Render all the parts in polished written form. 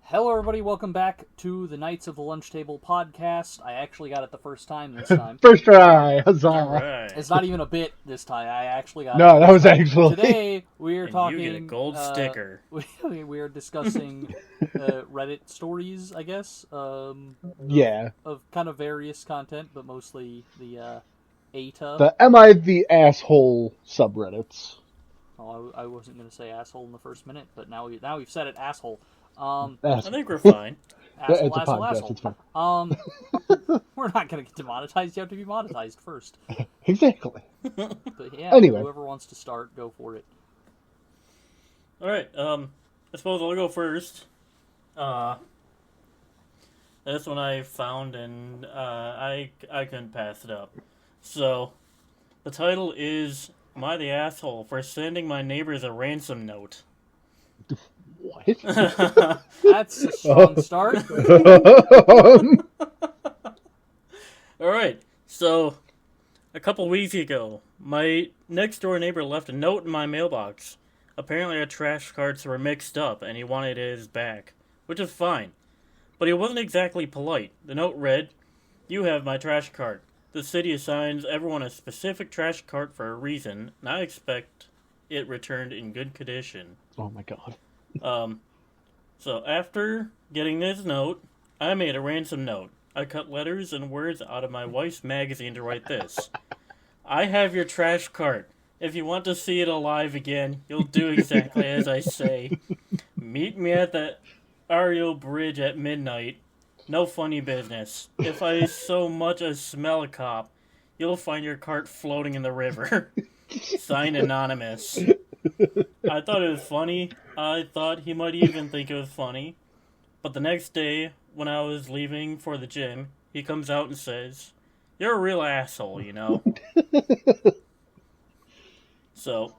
Hello, everybody. Welcome back to the Knights of the Lunch Table podcast. I actually got it the first time this time. First try, huzzah! All right. It's not even a bit this time. I actually got it. No, that was actually... Today, we are And talking... you get a gold sticker. We are discussing Reddit stories, I guess. Yeah. Of kind of various content, but mostly the AITA. The Am I the Asshole subreddits. Oh, I wasn't going to say asshole in the first minute, but now we've said it, asshole. I think we're fine. Asshole, it's a asshole, podcast, asshole. it's fine. We're not going to get demonetized. You have to be monetized first. Exactly. But yeah, Anyway. Whoever wants to start, go for it. All right. I suppose I'll go first. This one I found, and I couldn't pass it up. So, the title is "Am I the Asshole for Sending My Neighbors a Ransom Note?" What? That's a strong start. Alright, so a couple weeks ago, my next door neighbor left a note in my mailbox. Apparently our trash carts were mixed up and he wanted his back, which is fine. But he wasn't exactly polite. The note read, "You have my trash cart. The city assigns everyone a specific trash cart for a reason, and I expect it returned in good condition." Oh my god. So after getting this note, I made a ransom note. I cut letters and words out of my wife's magazine to write this. "I have your trash cart. If you want to see it alive again, you'll do exactly as I say. Meet me at the Ariel Bridge at midnight. No funny business. If I so much as smell a cop, you'll find your cart floating in the river." Signed, Anonymous. I thought it was funny. I thought he might even think it was funny. But the next day, when I was leaving for the gym, he comes out and says, "You're a real asshole, you know." So,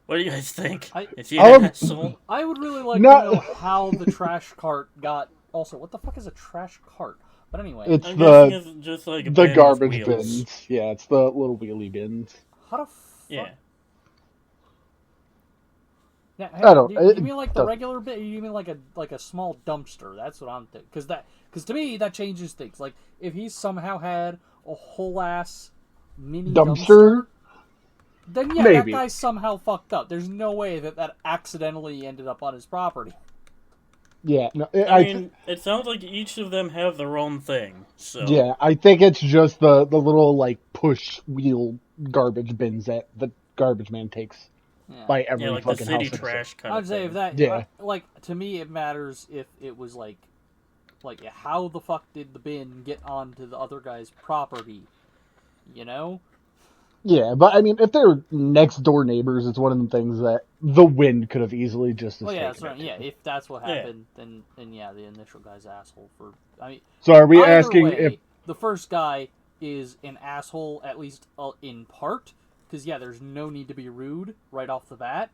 what do you guys think? Is he an asshole? I would really like to know how the trash cart got... Also, what the fuck is a trash cart? But anyway. It's it's just like a the bin garbage with wheels. bins. Yeah, it's the little wheelie bins. How the fuck? Yeah. Yeah, I don't... You mean like the regular bit? You mean like a small dumpster? That's what I'm thinking. Because to me that changes things. Like if he somehow had a whole ass mini dumpster, then yeah, maybe. that guy's somehow fucked up. There's no way that accidentally ended up on his property. Yeah, no, I mean, it sounds like each of them have their own thing. So yeah, I think it's just the little like push wheel garbage bins that the garbage man takes. Yeah. By every like fucking the city house. trash kind I'd of say thing. if that, Yeah. like to me, it matters if it was like how the fuck did the bin get onto the other guy's property? You know? Yeah, but I mean, if they're next door neighbors, it's one of the things that the wind could have easily just. Oh yeah, taken it. yeah. If that's what happened, then yeah, the initial guy's asshole for. I mean, so are we either asking way, if the first guy is an asshole at least in part? Because yeah, there's no need to be rude right off the bat.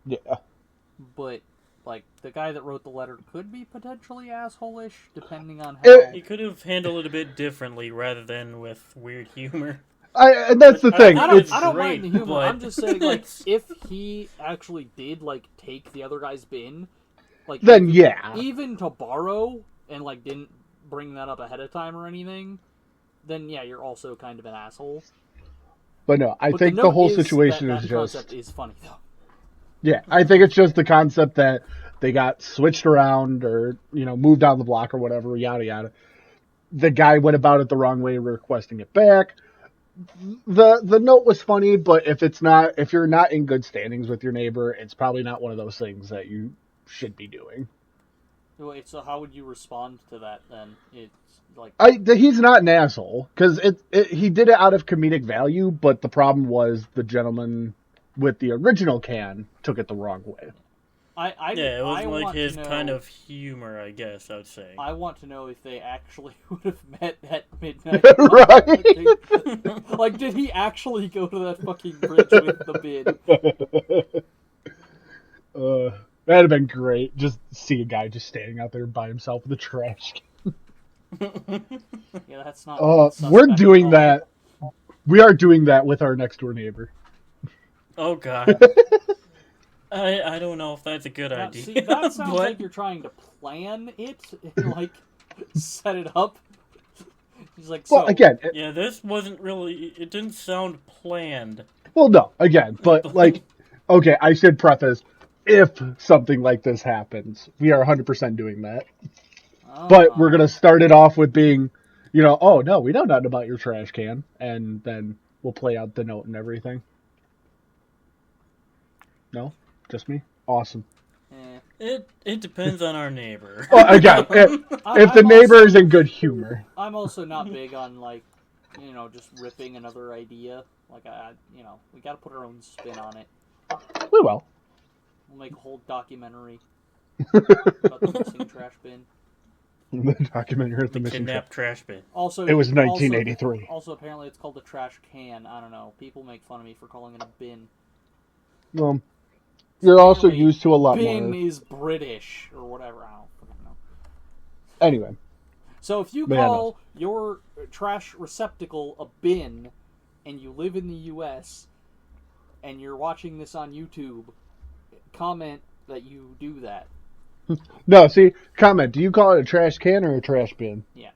Yeah. But, like, the guy that wrote the letter could be potentially asshole-ish, depending on how... He could have handled it a bit differently rather than with weird humor. and that's the thing. I don't mind the humor. But... I'm just saying, like, if he actually did, like, take the other guy's bin, like... Then, yeah. Even to borrow, and, like, didn't bring that up ahead of time or anything, then, yeah, you're also kind of an asshole. But no, I But think the whole situation is just... That concept is funny, though. Yeah, I think it's just the concept that they got switched around or, moved down the block or whatever, yada yada. The guy went about it the wrong way, requesting it back. The note was funny, but if you're not in good standings with your neighbor, it's probably not one of those things that you should be doing. Wait, so how would you respond to that, then? It's like... He's not an asshole, because he did it out of comedic value, but the problem was the gentleman with the original can took it the wrong way. It was like his kind of humor, I guess, I would say. I want to know if they actually would have met at midnight. Right? Like, did he actually go to that fucking bridge with the bin? That'd have been great. Just see a guy just standing out there by himself with a trash can. Yeah, that's not... we're doing that. We are doing that with our next door neighbor. Oh, God. I don't know if that's a good Now, idea. see, that sounds but like you're trying to plan it and, like, set it up. He's like, Well, so... again, yeah, this wasn't really. It didn't sound planned. well, no, again, but like, okay, I should preface, if something like this happens, we are 100% doing that. But we're gonna start it off with being, oh no, we know nothing about your trash can, and then we'll play out the note and everything. No, just me. Awesome. It depends on our neighbor. Well, again, if the neighbor is in good humor. I'm also not big on, like, just ripping another idea. Like, we gotta put our own spin on it. We will. We'll make a whole documentary about the missing trash bin. The documentary at the missing Kidnapped trash bin. Also, it was 1983. Also, apparently, it's called a trash can. I don't know. People make fun of me for calling it a bin. Well, you're also used to a lot more. Bin is British or whatever. I don't fucking know. Anyway. So if you call your trash receptacle a bin, and you live in the U.S. and you're watching this on YouTube, comment that you do that. No, see, comment. Do you call it a trash can or a trash bin? Yeah.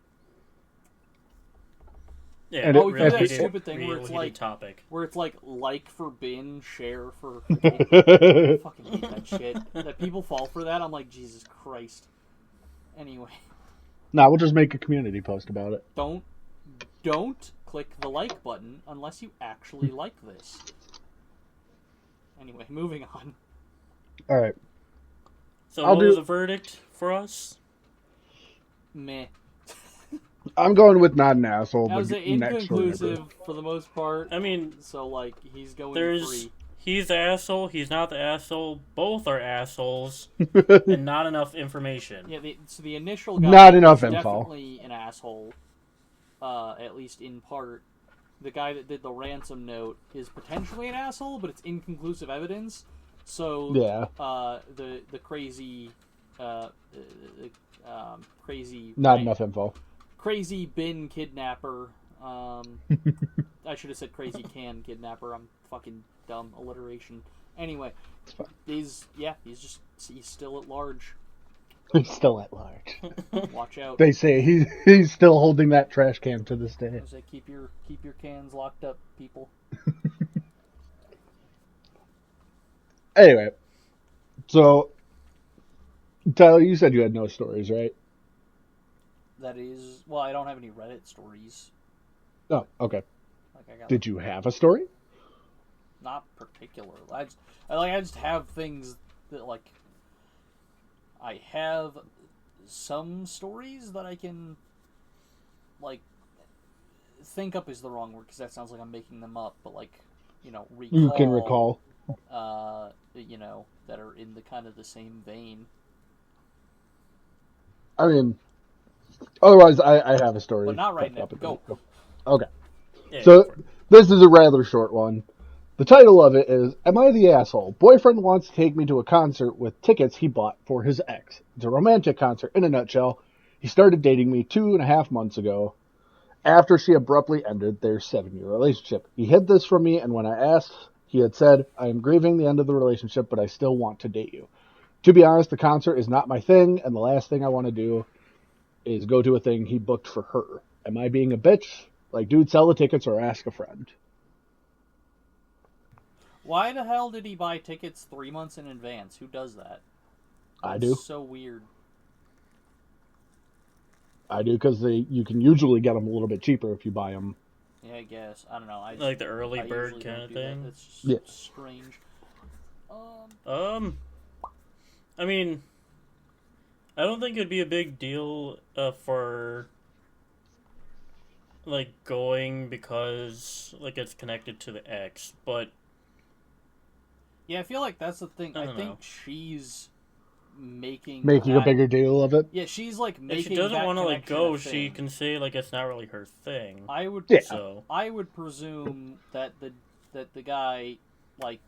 Yeah, and we really do that stupid thing where it's like for bin, share for. I fucking hate that shit. That people fall for that. I'm like, Jesus Christ. Anyway. Nah, we'll just make a community post about it. Don't click the like button unless you actually like this. Anyway, moving on. All right. So what was the verdict for us? Meh. I'm going with not an asshole. That was inconclusive for the most part. I mean, so like he's going free. He's the asshole. He's not the asshole. Both are assholes, and not enough information. Yeah, so the initial guy not enough info. Definitely an asshole. At least in part. The guy that did the ransom note is potentially an asshole, but it's inconclusive evidence. So yeah, the crazy, crazy. Not enough info. Crazy bin kidnapper. I should have said crazy can kidnapper. I'm fucking dumb. Alliteration. Anyway, he's still at large. He's still at large. Watch out. They say he's still holding that trash can to this day. They say keep your cans locked up, people. Anyway, so Tyler, you said you had no stories, right? That is, well, I don't have any Reddit stories. Oh, okay. Like Did you have a story? Not particular. I just have things that like. I have some stories that I can, like, think up is the wrong word because that sounds like I'm making them up. But like, recall. You can recall. That are in the kind of the same vein. I mean, otherwise, I have a story. But not right now. Go. Okay. Yeah, so, this is a rather short one. The title of it is, Am I the Asshole? Boyfriend wants to take me to a concert with tickets he bought for his ex. It's a romantic concert. In a nutshell, he started dating me 2.5 months ago. After she abruptly ended their 7-year relationship. He hid this from me, and when I asked, he had said, I am grieving the end of the relationship, but I still want to date you. To be honest, the concert is not my thing, and the last thing I want to do is go to a thing he booked for her. Am I being a bitch? Like, dude, sell the tickets or ask a friend. Why the hell did he buy tickets 3 months in advance? Who does that? I do. So weird. I do, because you can usually get them a little bit cheaper if you buy them. Yeah, I guess. I don't know. Like the early bird kind of thing? That's just strange. I mean, I don't think it'd be a big deal for, like, going because, like, it's connected to the ex, but... Yeah, I feel like that's the thing. I think know. She's making a bigger deal of it. Yeah, she's like making. If she doesn't want to like go, she can say like it's not really her thing. I would. Yeah. So I would presume that the guy like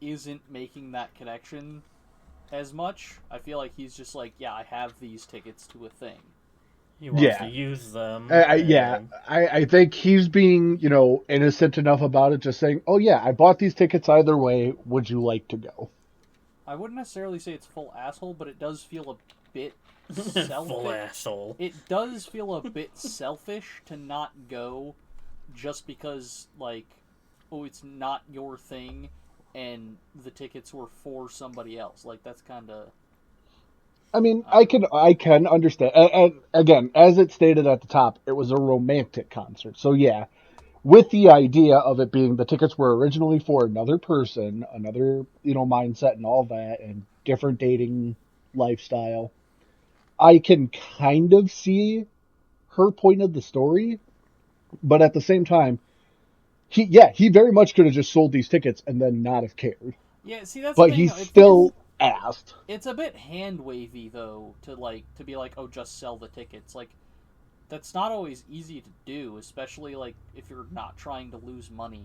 isn't making that connection as much. I feel like he's just like, yeah, I have these tickets to a thing. He wants to use them. I think he's being, innocent enough about it, just saying, oh yeah, I bought these tickets either way, would you like to go? I wouldn't necessarily say it's full asshole, but it does feel a bit selfish. Full asshole. It does feel a bit selfish to not go just because, like, oh, it's not your thing and the tickets were for somebody else. Like, that's kind of... I mean, I can understand. And again, as it stated at the top, it was a romantic concert. So yeah, with the idea of it being the tickets were originally for another person, another, mindset and all that, and different dating lifestyle, I can kind of see her point of the story, but at the same time, he very much could have just sold these tickets and then not have cared. Yeah, see, that's But the thing, he though. still asked. It's a bit hand-wavy, though, to be like, oh, just sell the tickets. Like, that's not always easy to do, especially, like, if you're not trying to lose money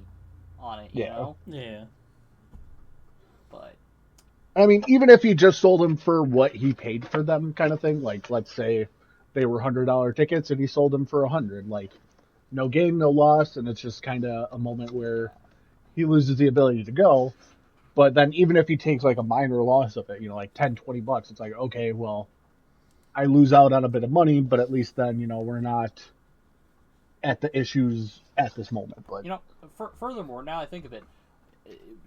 on it, you know? Yeah. But... I mean, even if he just sold them for what he paid for them, kind of thing. Like, let's say they were $100 tickets and he sold them for $100. Like, no gain, no loss, and it's just kind of a moment where he loses the ability to go. But then, even if he takes like a minor loss of it, like $10-$20, it's like, okay, well, I lose out on a bit of money, but at least then, we're not at the issues at this moment. But furthermore, now I think of it,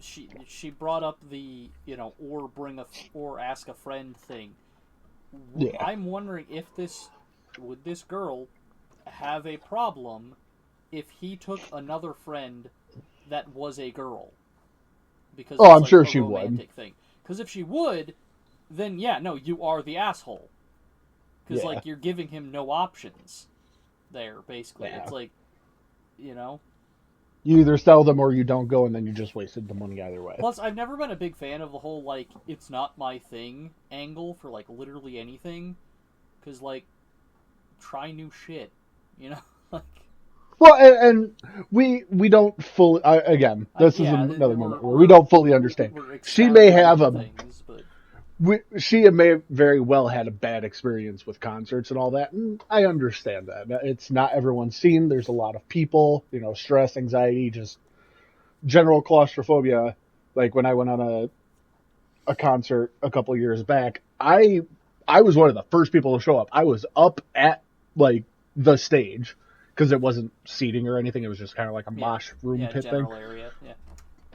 she brought up the or ask a friend thing. Yeah. I'm wondering if would this girl have a problem if he took another friend that was a girl? Because it's I'm like sure a she romantic would. thing. Because if she would, then yeah, no, you are the asshole. Because like you're giving him no options there. Basically, it's like, you either sell them or you don't go, and then you just wasted the money either way. Plus, I've never been a big fan of the whole, like, it's not my thing angle for, like, literally anything. Because, like, try new shit, like... Well, and we don't fully... again, this is another moment where we don't fully understand. She may have things, but... She may very well had a bad experience with concerts and all that, and I understand that. It's not everyone's scene. There's a lot of people, stress, anxiety, just general claustrophobia. Like when I went on a concert a couple of years back, I was one of the first people to show up. I was up at like the stage because it wasn't seating or anything. It was just kind of like a mosh room pit thing. Area,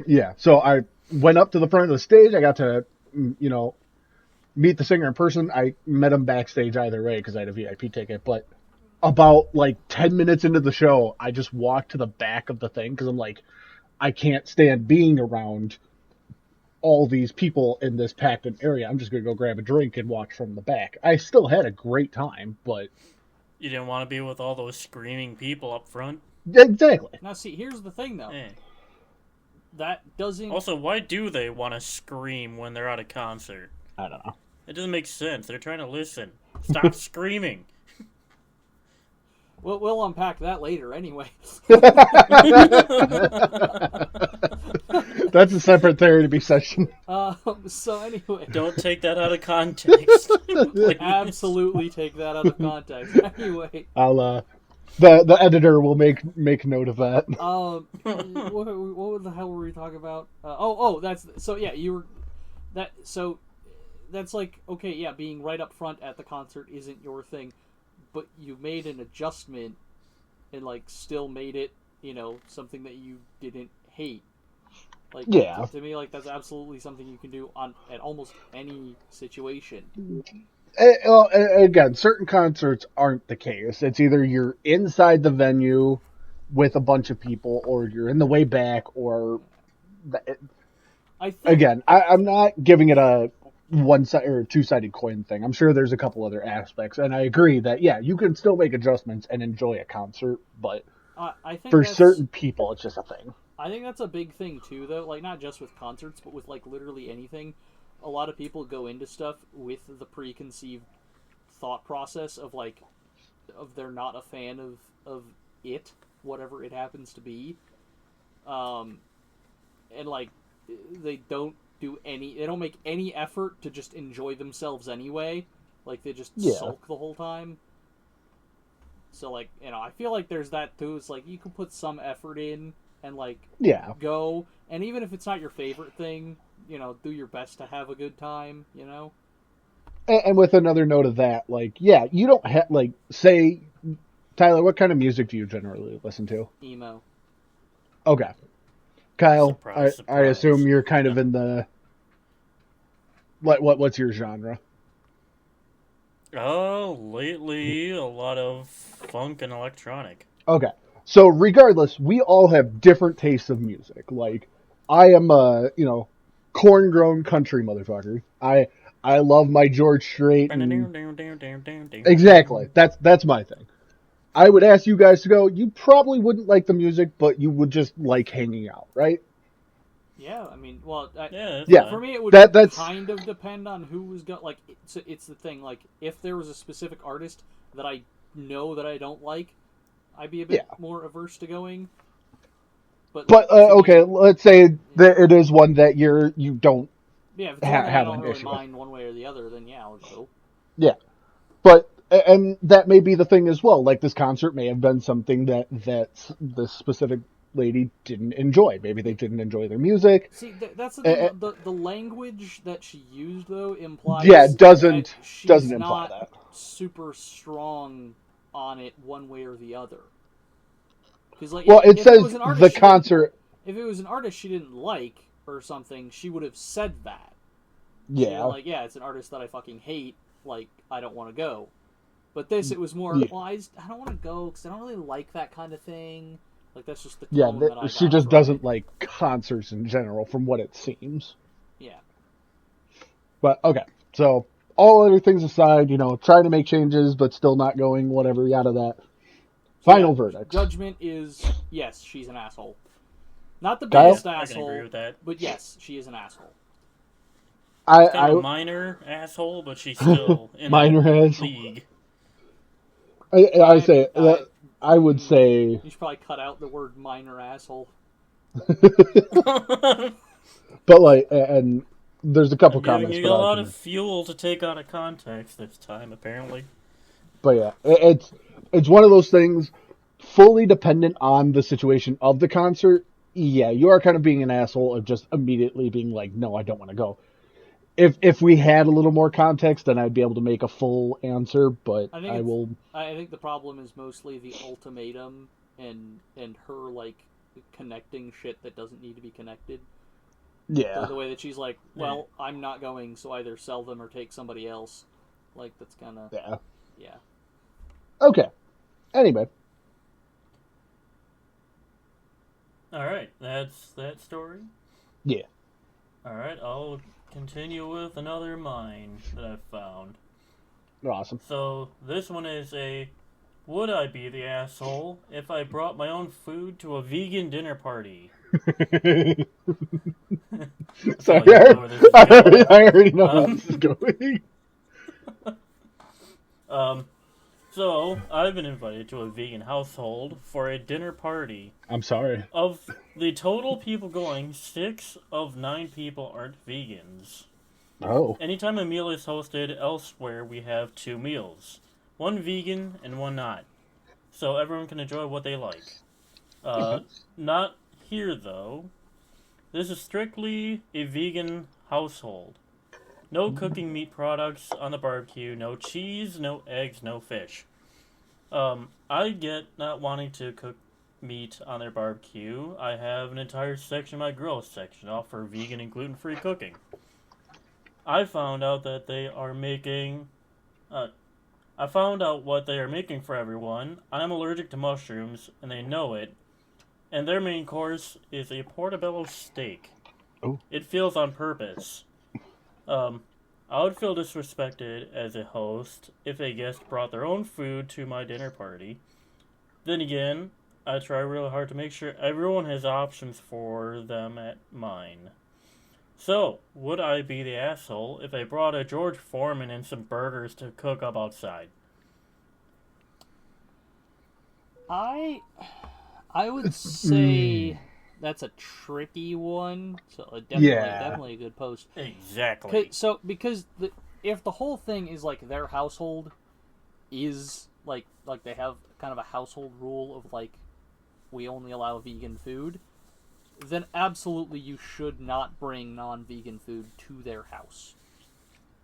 yeah. So I went up to the front of the stage. I got to, meet the singer in person. I met him backstage either way because I had a VIP ticket. But about like 10 minutes into the show, I just walked to the back of the thing because I'm like, I can't stand being around all these people in this packed in area. I'm just going to go grab a drink and watch from the back. I still had a great time, but... You didn't want to be with all those screaming people up front? Exactly. Now see, here's the thing though. That doesn't... Also, why do they want to scream when they're at a concert? I don't know. It doesn't make sense. They're trying to listen. Stop screaming. We'll unpack that later anyway. That's a separate therapy session. So anyway. Don't take that out of context. Absolutely take that out of context. Anyway. I'll, the editor will make note of that. What the hell were we talking about? That's... So yeah, that's like, okay, yeah, being right up front at the concert isn't your thing, but you made an adjustment and, like, still made it, something that you didn't hate. Like, yeah. To me, like, that's absolutely something you can do at almost any situation. Again, certain concerts aren't the case. It's either you're inside the venue with a bunch of people, or you're in the way back, or... Again, I'm not giving it a one-sided or two-sided coin thing. I'm sure there's a couple other aspects, and I agree that you can still make adjustments and enjoy a concert, but I think for certain people, it's just a thing. I think that's a big thing too, though. Like, not just with concerts, but with like literally anything. A lot of people go into stuff with the preconceived thought process of they're not a fan of it, whatever it happens to be, and like they don't make any effort to just enjoy themselves anyway. Like, they just sulk the whole time. So, like, I feel like there's that too. It's like, you can put some effort in and, like, go. And even if it's not your favorite thing, do your best to have a good time, And with another note of that, like, yeah, you don't have, like, say, Tyler, what kind of music do you generally listen to? Emo. Okay. Kyle, Surprise, I assume surprise. you're kind of in the, what's your genre? Oh, lately a lot of funk and electronic. Okay. So regardless, we all have different tastes of music. Like, I am a, corn-grown country motherfucker. I love my George Strait and exactly. That's my thing. I would ask you guys to go. You probably wouldn't like the music, but you would just like hanging out, right? Yeah, I mean, well, Yeah, that's Yeah. for fine. me, it would That's kind of depend on who was going. Like, it's the thing. Like, if there was a specific artist that I know that I don't like, I'd be a bit yeah. more averse to going. But But to okay, me, let's say that it is one that you don't yeah, if it's one that I have don't an really issue with. mind one way or the other, then yeah, I'll go. Yeah. But and that may be the thing as well. Like this concert may have been something that this specific lady didn't enjoy. Maybe they didn't enjoy their music. See, that's the thing. The language that she used though Yeah, implies that doesn't she's imply not that. super strong on it one way or the other. Because like Well, it if it says was an the artist concert. if it was an artist she didn't like or something, she would have said that. She'd Yeah. been like, yeah, it's an artist that I fucking hate. Like, I don't want to go. But this, it was more, Yeah. well, I don't want to go because I don't really like that kind of thing. Like, that's just the Yeah, tone that I she got just from doesn't it. like concerts in general, from what it seems. Yeah. But okay, so all other things aside, trying to make changes but still not going, whatever, yada that. So, Final yeah, verdict. judgment is, yes, she's an asshole. Not the Kyle? biggest Yeah, I can agree asshole, with that. but yes, she is an asshole. I, She's kind of a I minor asshole, but she's still in minor that has. league. I say that I would say, You should probably cut out the word minor asshole. but like, and there's a couple I'm giving comments, you but a I lot of can. fuel to take out of context this time, apparently. But yeah, it's one of those things, fully dependent on the situation of the concert. Yeah, you are kind of being an asshole of just immediately being like, no, I don't want to go. If we had a little more context, then I'd be able to make a full answer. But I will. I think the problem is mostly the ultimatum and her like connecting shit that doesn't need to be connected. Yeah. The way that she's like, well, I'm not going, so either sell them or take somebody else. Like that's kind of yeah. Okay. Anyway. All right, that's that story. Yeah. All right, I'll continue with another mine that I've found. Awesome. So this one is would I be the asshole if I brought my own food to a vegan dinner party? Sorry, I already know where this is going. So I've been invited to a vegan household for a dinner party. I'm sorry. Of the total people going, 6 of 9 people aren't vegans. Oh. Anytime a meal is hosted elsewhere, we have 2 meals. One vegan and one not. So everyone can enjoy what they like. Not here, though. This is strictly a vegan household. No cooking meat products on the barbecue, no cheese, no eggs, no fish. I get not wanting to cook meat on their barbecue. I have an entire section of my grill section off for vegan and gluten-free cooking. I found out that they are making... I found out what they are making for everyone. I'm allergic to mushrooms, and they know it. And their main course is a portobello steak. Oh. It feels on purpose. I would feel disrespected as a host if a guest brought their own food to my dinner party. Then again, I try really hard to make sure everyone has options for them at mine. So, would I be the asshole if I brought a George Foreman and some burgers to cook up outside? I would say that's a tricky one. So definitely a good post. Exactly. Because if the whole thing is like their household is like they have kind of a household rule of like we only allow vegan food, then absolutely you should not bring non-vegan food to their house.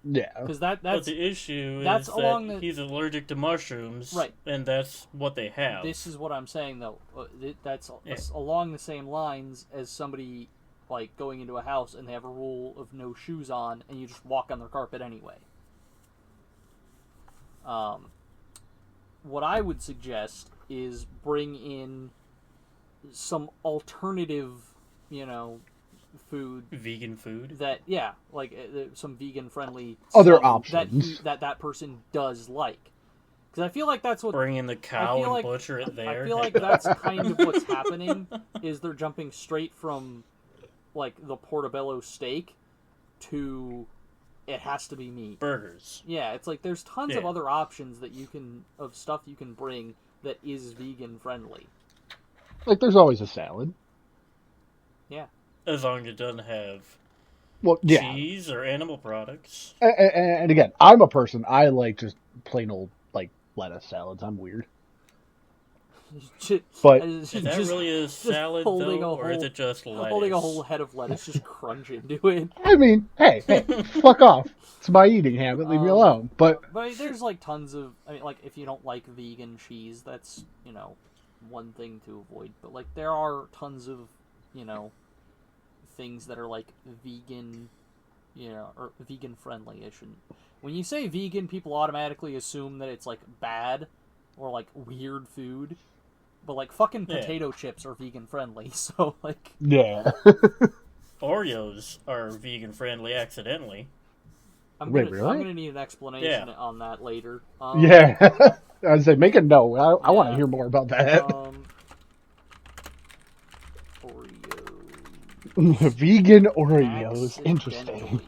Yeah. Because But that's the issue that's is along that the- he's allergic to mushrooms, Right. and that's what they have. this is what I'm saying though. That's Yeah. along the same lines as somebody like going into a house and they have a rule of no shoes on, and you just walk on their carpet anyway. What I would suggest is bring in some alternative, food Vegan food. that some vegan friendly Other stuff options. that person does like, because I feel like that's what Bring in the cow feel and like- butcher it there. I feel like that's kind of what's happening. Is they're jumping straight from like the portobello steak to it has to be meat. Burgers. Yeah, it's like there's tons of Yeah. other options of stuff you can bring that is vegan friendly. Like, there's always a salad. Yeah. As long as it doesn't have Well, yeah. cheese or animal products. And again, I'm a person, I like just plain old, like, lettuce salads. I'm weird. But- Is that really a salad, holding though, a or is whole- it just lettuce? holding a whole head of lettuce, just crunch into it. I mean, hey, fuck off. It's my eating habit. Leave me alone. But But there's like tons of, like if you don't like vegan cheese, that's one thing to avoid. But like there are tons of things that are like vegan, or vegan friendly. When you say vegan, people automatically assume that it's like bad or like weird food. But like fucking Yeah. potato chips are vegan friendly, so like yeah. Oreos are vegan friendly accidentally. I'm Wait, gonna really? need an explanation Yeah. on that later. Yeah. I was like, make a note. I want to Yeah. hear more about that. Oreos. Vegan Oreos. Interesting.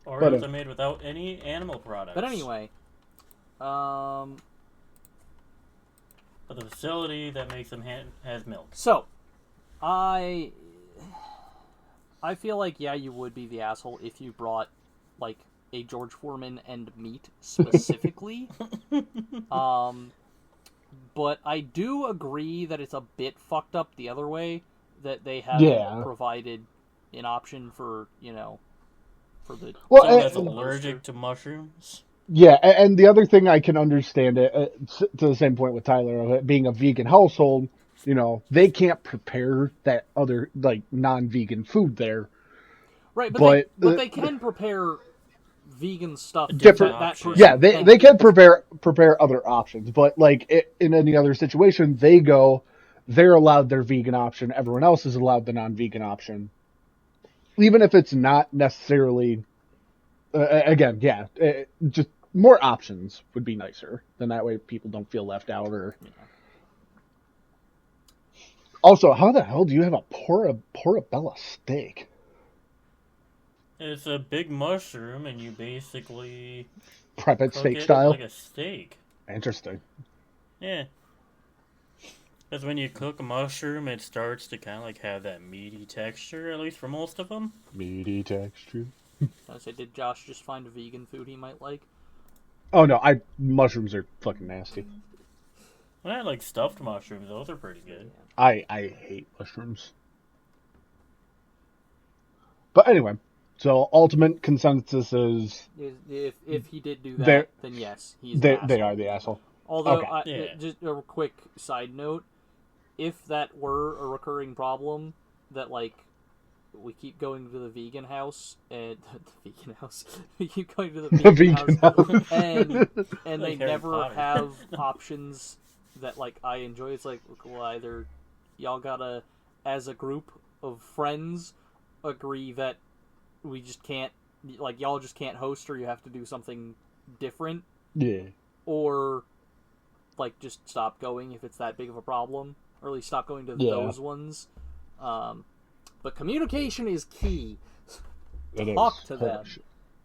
Oreos are made without any animal products. But anyway, But the facility that makes them has milk. so I feel like you would be the asshole if you brought like a George Foreman and meat specifically. But I do agree that it's a bit fucked up the other way, that they have Yeah. provided an option for for the Well, Someone and- that's allergic to mushrooms. Yeah, and the other thing I can understand it, to the same point with Tyler, of it being a vegan household, they can't prepare that other, like, non-vegan food there. right, but- they can prepare vegan stuff. Different- that person Yeah, they can prepare other options, but, like, in any other situation, they're allowed their vegan option, everyone else is allowed the non-vegan option. Even if it's not necessarily, again, just more options would be nicer. Then that way people don't feel left out or... Also, how the hell do you have a portobello steak? It's a big mushroom, and you basically Prep it cook steak it style? like a steak. Interesting. Yeah. Because when you cook a mushroom, it starts to kind of like have that meaty texture, at least for most of them. Meaty texture. I say, did Josh just find a vegan food he might like? Oh no, mushrooms are fucking nasty. When I like stuffed mushrooms, those are pretty good. I hate mushrooms. But anyway, so ultimate consensus is If he did do They're- that, then yes, he's they the asshole. are the asshole. Although, Okay. Yeah. just a quick side note, if that were a recurring problem, that like we keep going to the vegan house and the vegan house, we keep going to the The vegan, vegan house, house. and they Like Harry never Potter. have options that like I enjoy. It's like, well, either y'all gotta, as a group of friends, agree that we just can't, like y'all just can't host, or you have to do something different, Yeah. or like just stop going if it's that big of a problem, or at least stop going to Yeah. those ones. But communication is key. It Talk is. to Holy them. shit.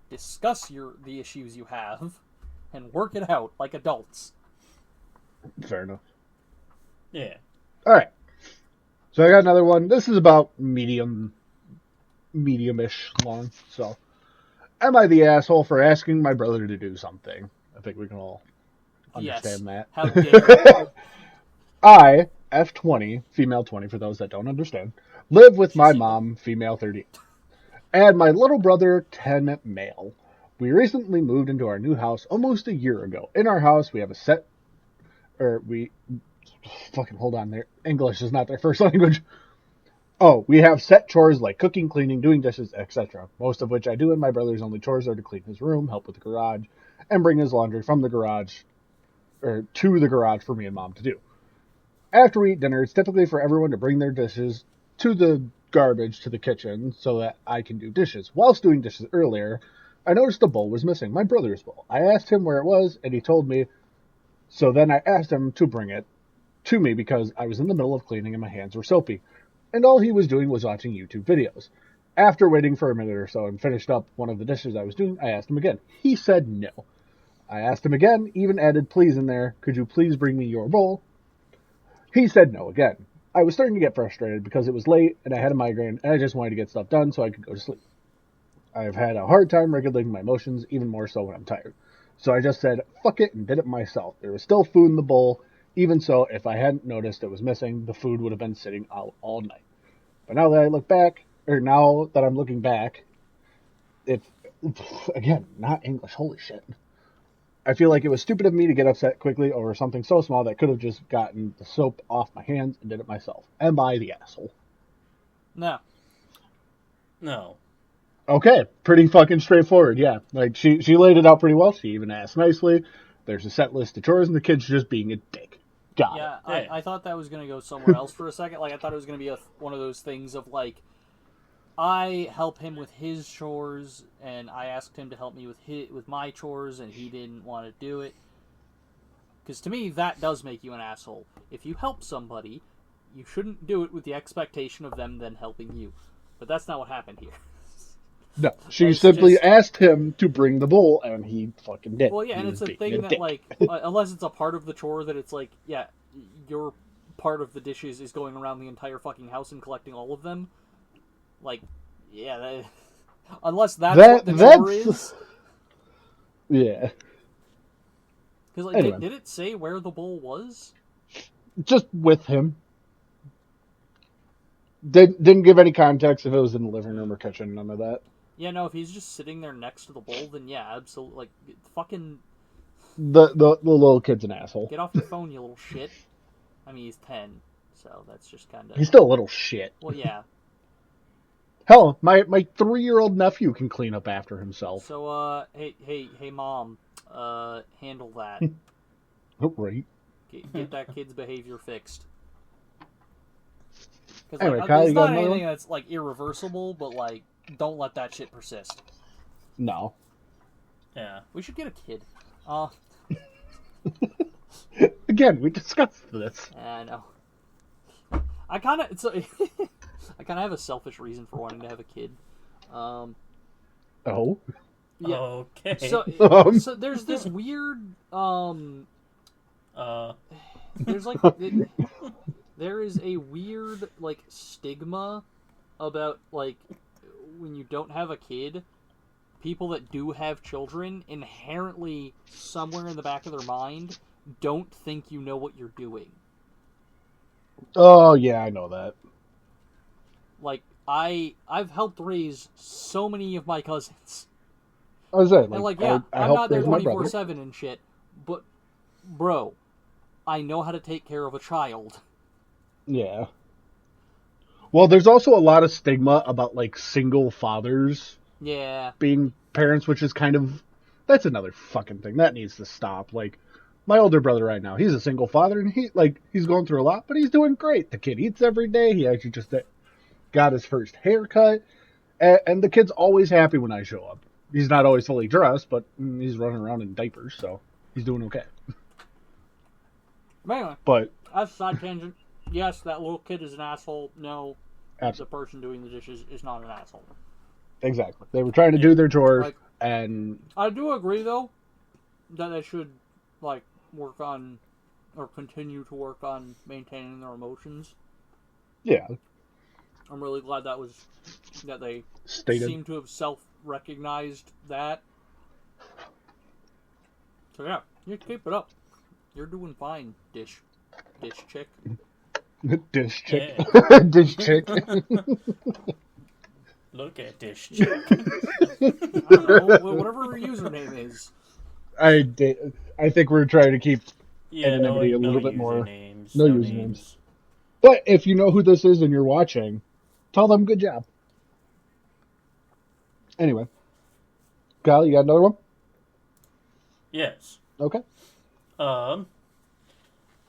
Discuss the issues you have, and work it out like adults. Fair enough. Yeah. Alright. So I got another one. This is about medium-ish long. So, am I the asshole for asking my brother to do something? I think we can all understand Yes. that. How dare you? I F20, female 20 for those that don't understand, live with my single. mom, female 30, and my little brother, 10, male. We recently moved into our new house almost a year ago. In our house, we have a set, or we, fucking hold on there. English is not their first language. Oh, we have set chores like cooking, cleaning, doing dishes, etc. Most of which I do, and my brother's only chores are to clean his room, help with the garage, and bring his laundry from the garage, or to the garage for me and mom to do. After we eat dinner, it's typically for everyone to bring their dishes to the garbage to the kitchen so that I can do dishes. Whilst doing dishes earlier, I noticed a bowl was missing, my brother's bowl. I asked him where it was, and he told me, so then I asked him to bring it to me because I was in the middle of cleaning and my hands were soapy. And all he was doing was watching YouTube videos. After waiting for a minute or so and finished up one of the dishes I was doing, I asked him again. He said no. I asked him again, even added please in there, could you please bring me your bowl? He said no again. I was starting to get frustrated because it was late and I had a migraine and I just wanted to get stuff done so I could go to sleep. I've had a hard time regulating my emotions, even more so when I'm tired. So I just said, fuck it, and did it myself. There was still food in the bowl. Even so, if I hadn't noticed it was missing, the food would have been sitting out all night. But now that I'm looking back, it's, again, not English, holy shit. I feel like it was stupid of me to get upset quickly over something so small that could have just gotten the soap off my hands and did it myself. Am I the asshole? No. No. Okay, pretty fucking straightforward, yeah. Like, she laid it out pretty well. She even asked nicely. There's a set list of chores, and the kid's just being a dick. Got Yeah, it. I thought that was going to go somewhere else for a second. Like, I thought it was going to be one of those things of, like, I help him with his chores, and I asked him to help me with my chores, and he didn't want to do it. Because to me, that does make you an asshole. If you help somebody, you shouldn't do it with the expectation of them then helping you. But that's not what happened here. No, she It's simply just- asked him to bring the bowl, and he fucking did. Well, yeah, and He it's was a being thing that, dick. like, unless it's a part of the chore that it's like, yeah, your part of the dishes is going around the entire fucking house and collecting all of them. Like, yeah, unless that's what the chore is. Yeah. Because, like, Anyway. did it say where the bowl was? Just with him. Didn't give any context if it was in the living room or kitchen, none of that. Yeah, no, if he's just sitting there next to the bowl, then yeah, absolutely. Like, fucking The little kid's an asshole. get off your phone, you little shit. I mean, he's 10, so that's just kind of... He's still a little shit. Well, yeah. Hell, my 3-year-old nephew can clean up after himself. So, hey, mom, handle that. Oh, right. Get that kid's behavior fixed. Because Anyway, like, Kyle, it's you got not another anything one? that's like irreversible, but like, don't let that shit persist. No. Yeah. We should get a kid. Again, we discussed this. I know. I kind of I kind of have a selfish reason for wanting to have a kid. Oh? Yeah. Okay. So there's this weird there's like there is a weird like stigma about like when you don't have a kid, people that do have children inherently somewhere in the back of their mind don't think you know what you're doing. Oh, yeah, I know that. Like I've helped raise so many of my cousins. I was saying, And like, like, yeah, I I'm helped not there raise my brother. 24/7 and shit, but bro, I know how to take care of a child. Yeah. Well, there's also a lot of stigma about, like, single fathers Yeah. being parents, which is kind of... That's another fucking thing. That needs to stop. Like, my older brother right now, he's a single father, and he's going through a lot, but he's doing great. The kid eats every day. He actually just got his first haircut, and the kid's always happy when I show up. He's not always fully dressed, but he's running around in diapers, so he's doing okay. But anyway, But that's a side tangent. Yes, that little kid is an asshole. No, absolutely, the person doing the dishes is not an asshole. exactly. They were trying to do their chores, Like, and I do agree, though, that they should, like, work on, or continue to work on maintaining their emotions. yeah, I'm really glad that they stated. seem to have self-recognized that. So yeah, you keep it up. You're doing fine, dish chick. Dish chick. Yeah. Dish chick. Look at this chick. I don't know, whatever her username is. I think we're trying to keep Yeah, anonymity a no little bit more. usernames. No No usernames. names. But if you know who this is and you're watching, tell them good job. Anyway. Kyle, you got another one? Yes. Okay.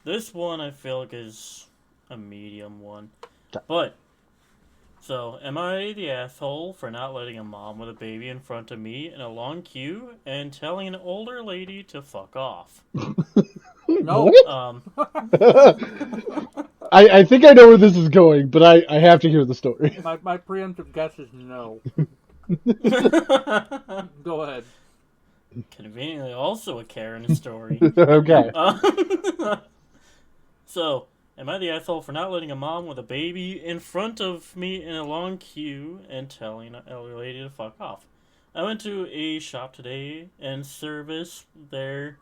This one I feel like is a medium one. Okay. But, so, am I the asshole for not letting a mom with a baby in front of me in a long queue and telling an older lady to fuck off? No. What? I think I know where this is going, but I have to hear the story. My preemptive guess is no. Go ahead. Conveniently also a Karen story. Okay. So, am I the asshole for not letting a mom with a baby in front of me in a long queue and telling an elderly lady to fuck off? I went to a shop today and service there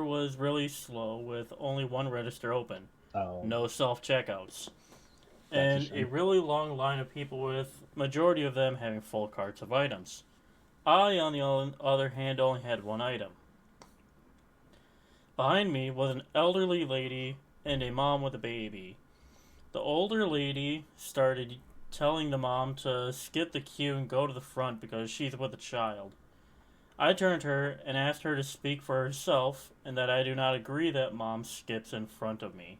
was really slow with only one register open. Oh. No self-checkouts. That's a And shame. a really long line of people with majority of them having full carts of items. I, on the other hand, only had one item. Behind me was an elderly lady and a mom with a baby. The older lady started telling the mom to skip the queue and go to the front because she's with a child. I turned to her and asked her to speak for herself and that I do not agree that mom skips in front of me.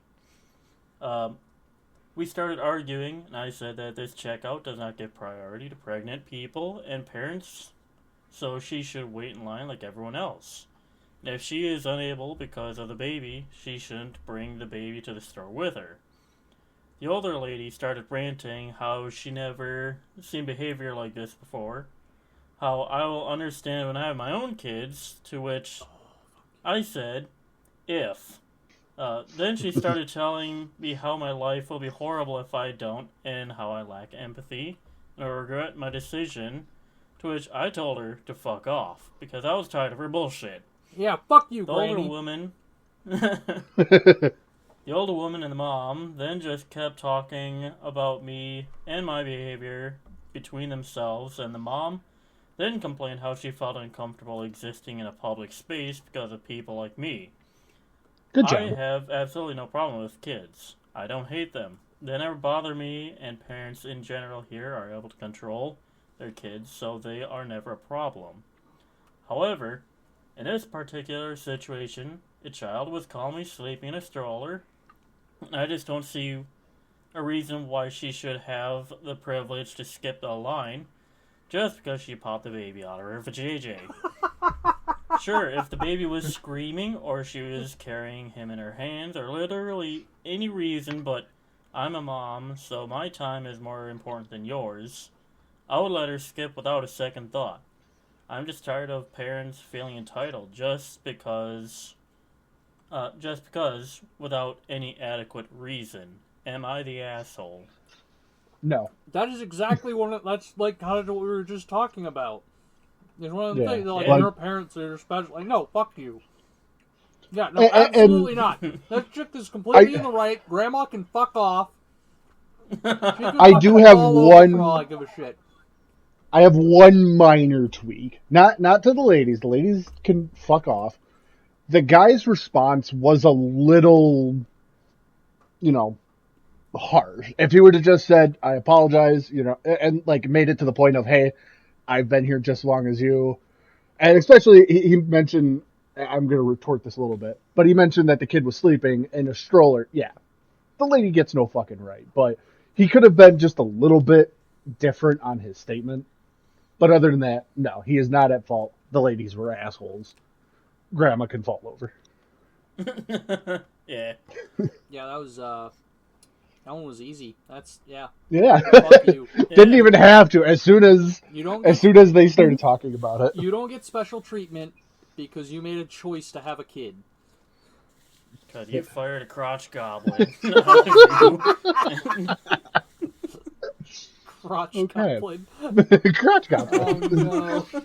We started arguing, and I said that this checkout does not give priority to pregnant people and parents, so she should wait in line like everyone else. And if she is unable because of the baby, she shouldn't bring the baby to the store with her. The older lady started ranting how she never seen behavior like this before, how I will understand when I have my own kids, to which I said, if. Then she started telling me how my life will be horrible if I don't, and how I lack empathy, and I regret my decision, to which I told her to fuck off, because I was tired of her bullshit. Yeah, fuck you, The Granny. older woman... The older woman and the mom then just kept talking about me and my behavior between themselves, and the mom then complained how she felt uncomfortable existing in a public space because of people like me. Good I job. have absolutely no problem with kids. I don't hate them. They never bother me, and parents in general here are able to control their kids, so they are never a problem. However, in this particular situation, a child was calmly sleeping in a stroller, and I just don't see a reason why she should have the privilege to skip the line just because she popped the baby out of her vajayjay. Sure, if the baby was screaming or she was carrying him in her hands or literally any reason, but I'm a mom, so my time is more important than yours, I would let her skip without a second thought. I'm just tired of parents feeling entitled just because without any adequate reason. Am I the asshole? No. That is exactly that's like kind of what we were just talking about. It's one of the Yeah. things, like, Yeah. your parents are special. Like, no, fuck you. Yeah, no, And- absolutely not. That chick is completely in the right. Grandma can fuck off. She can I do fucking have fall over one- for all I give a shit. I have one minor tweak. Not to the ladies. The ladies can fuck off. The guy's response was a little, harsh. If he would have just said, I apologize, and like made it to the point of, hey, I've been here just as long as you. And especially, he mentioned, I'm going to retort this a little bit, but he mentioned that the kid was sleeping in a stroller. Yeah, the lady gets no fucking right. But he could have been just a little bit different on his statement. But other than that, no, he is not at fault. The ladies were assholes. Grandma can fall over. Yeah. Yeah, that one was easy. Yeah. Yeah. Fuck you. Didn't even have to. As soon as they started talking about it. You don't get special treatment because you made a choice to have a kid. God, you fired a crotch goblin. Crotch Okay. goblin. Crotch goblin. Oh no.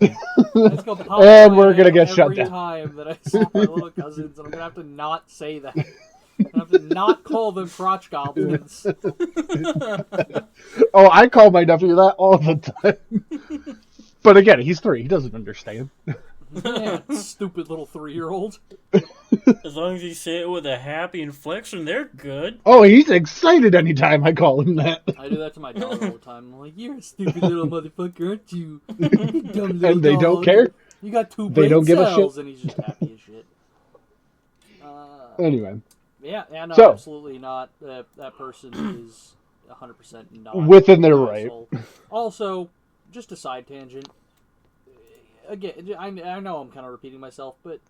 That's gonna pop And in my we're gonna head get shut every down. time that I see my little cousins, and I'm gonna have to not say that. I have to not call them crotch goblins. Oh, I call my nephew that all the time. But again, he's 3. He doesn't understand. Yeah, stupid little 3-year-old. As long as you say it with a happy inflection, they're good. Oh, he's excited anytime I call him that. I do that to my dog all the time. I'm like, you're a stupid little motherfucker, aren't you? You dumb little And they dog. don't care. You got 2 They brain don't give a cells, shit. and he's just happy as shit. Anyway, Yeah, no, So- absolutely not. That person is 100% not Within their an right. asshole. Also, just a side tangent. Again, I know I'm kind of repeating myself, but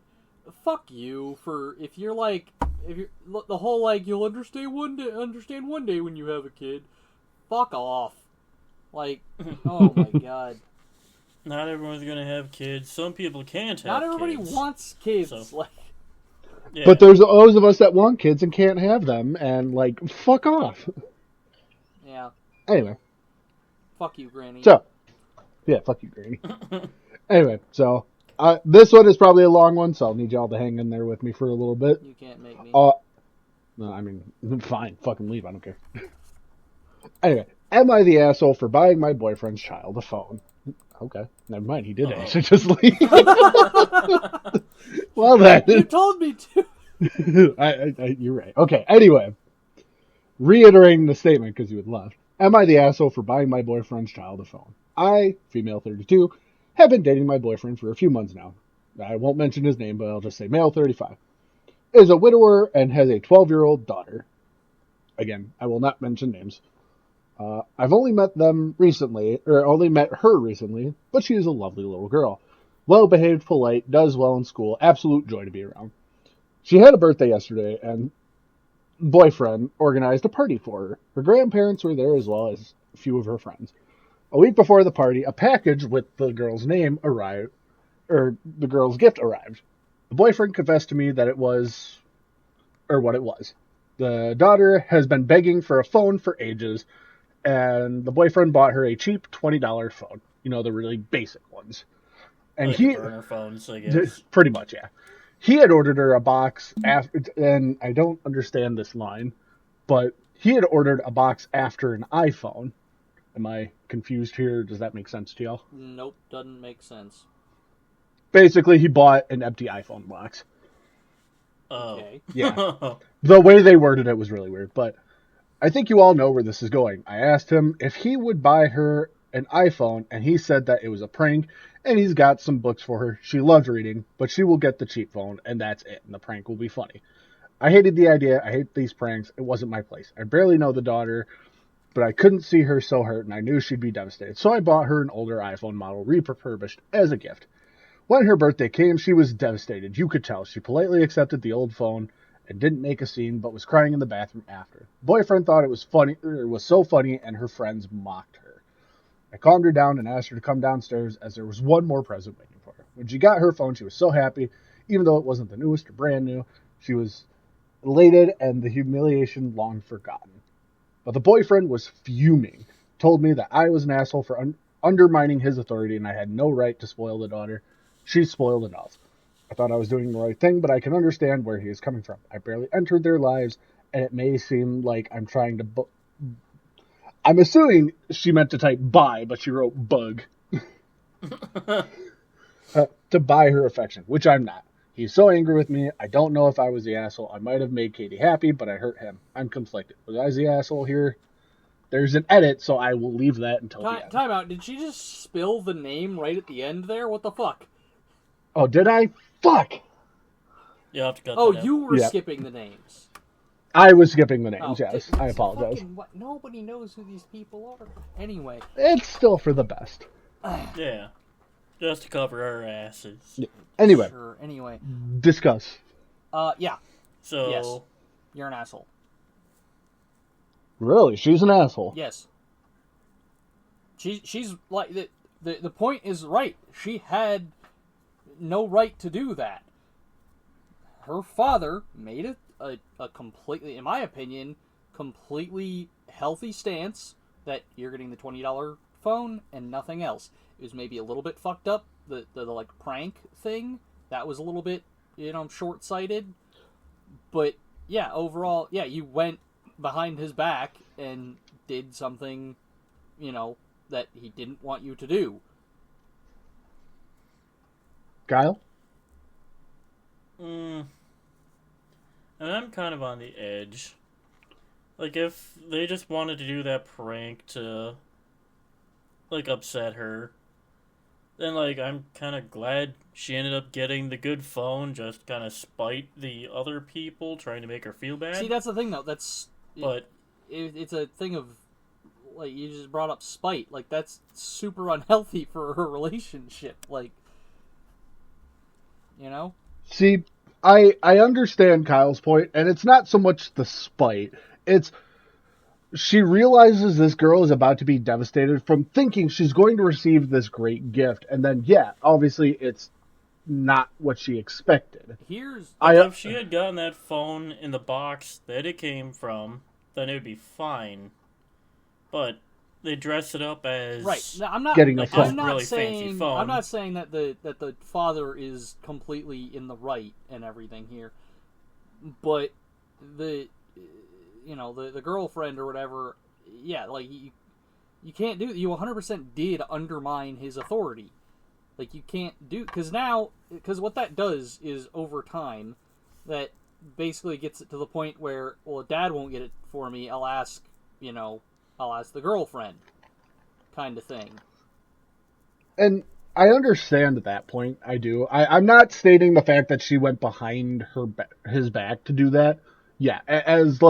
fuck you for if you're the whole like you'll understand one day when you have a kid. Fuck off. Like, oh my god. Not everyone's gonna have kids. Some people can't have Not everybody kids. wants kids. So- Like, Yeah. but there's those of us that want kids and can't have them, and like, fuck off. yeah. Anyway, Fuck you, Granny. so yeah, fuck you, Granny. Anyway, so this one is probably a long one, so I'll need y'all to hang in there with me for a little bit. You can't make me. No, I mean, fine, fucking leave. I don't care. Anyway, am I the asshole for buying my boyfriend's child a phone? Okay, never mind. He did actually just leave. Well then, You told me to. you're right. Okay. Anyway, reiterating the statement because you would laugh. Am I the asshole for buying my boyfriend's child a phone? I, female 32, have been dating my boyfriend for a few months now. I won't mention his name, but I'll just say male 35. Is a widower and has a 12-year-old daughter. Again, I will not mention names. I've only met them recently, or only met her recently, but she is a lovely little girl. Well-behaved, polite, does well in school, absolute joy to be around. She had a birthday yesterday, and boyfriend organized a party for her. Her grandparents were there as well as a few of her friends. A week before the party, a package with the girl's name arrived, or the girl's gift arrived. The boyfriend confessed to me that it was, or what it was. The daughter has been begging for a phone for ages, and the boyfriend bought her a cheap $20 phone. You know, the really basic ones. And Like he, burner phones, I guess. pretty much, yeah. He had ordered her a box after, and I don't understand this line, but he had ordered a box after an iPhone. Am I confused here? Does that make sense to y'all? Nope, doesn't make sense. Basically, he bought an empty iPhone box. Oh. Okay. Yeah. The way they worded it was really weird, but I think you all know where this is going. I asked him if he would buy her an iPhone, and he said that it was a prank, and he's got some books for her. She loves reading, but she will get the cheap phone, and that's it, and the prank will be funny. I hated the idea. I hate these pranks. It wasn't my place. I barely know the daughter, but I couldn't see her so hurt, and I knew she'd be devastated. So I bought her an older iPhone model, refurbished, as a gift. When her birthday came, she was devastated. You could tell. She politely accepted the old phone and didn't make a scene, but was crying in the bathroom after. Boyfriend thought it was funny, or it was so funny, and her friends mocked her. I calmed her down and asked her to come downstairs, as there was one more present waiting for her. When she got her phone, she was so happy, even though it wasn't the newest or brand new. She was elated, and the humiliation long forgotten. But the boyfriend was fuming, told me that I was an asshole for undermining his authority, and I had no right to spoil the daughter. She's spoiled enough. I thought I was doing the right thing, but I can understand where he is coming from. I barely entered their lives, and it may seem like I'm trying to... I'm assuming she meant to type buy, but she wrote bug. To buy her affection, which I'm not. He's so angry with me. I don't know if I was the asshole. I might have made Katie happy, but I hurt him. I'm conflicted. Was I the asshole here? There's an edit, so I will leave that until the end. Time out. Did she just spill the name right at the end there? What the fuck? Oh, did I? Fuck! You'll have to cut Oh, that out. you were Yeah. skipping the names. I was skipping the names, Oh, yes. I apologize. Nobody knows who these people are. Anyway. It's still for the best. Yeah. Just to cover our asses. Anyway, Sure. Anyway. discuss. Yeah. So, Yes. You're an asshole. Really? She's an asshole. Yes. She's like the point is right. She had no right to do that. Her father made a completely, in my opinion, completely healthy stance that you're getting the $20 phone and nothing else. It was maybe a little bit fucked up. The like prank thing that was a little bit short-sighted, but yeah, overall, yeah, you went behind his back and did something, that he didn't want you to do. Kyle? And I'm kind of on the edge. Like, if they just wanted to do that prank to, like, upset her, then, like, I'm kind of glad she ended up getting the good phone, just kind of spite the other people trying to make her feel bad. See, that's the thing, though. But It's a thing of, like, you just brought up spite. Like, that's super unhealthy for her relationship. Like, See, I understand Kyle's point, and it's not so much the spite. It's she realizes this girl is about to be devastated from thinking she's going to receive this great gift, and then yeah, obviously it's not what she expected. If she had gotten that phone in the box that it came from, then it would be fine. But they dress it up as right. Now, I'm not getting a like phone. this really fancy phone. I'm not saying that the father is completely in the right and everything here, but the girlfriend or whatever, yeah, like you can't do. You 100% did undermine his authority. Like, you can't do, because what that does is, over time, that basically gets it to the point where, well, Dad won't get it for me, I'll ask the girlfriend, kind of thing. And I understand that point. I do. I'm not stating the fact that she went behind his back to do that. Yeah, as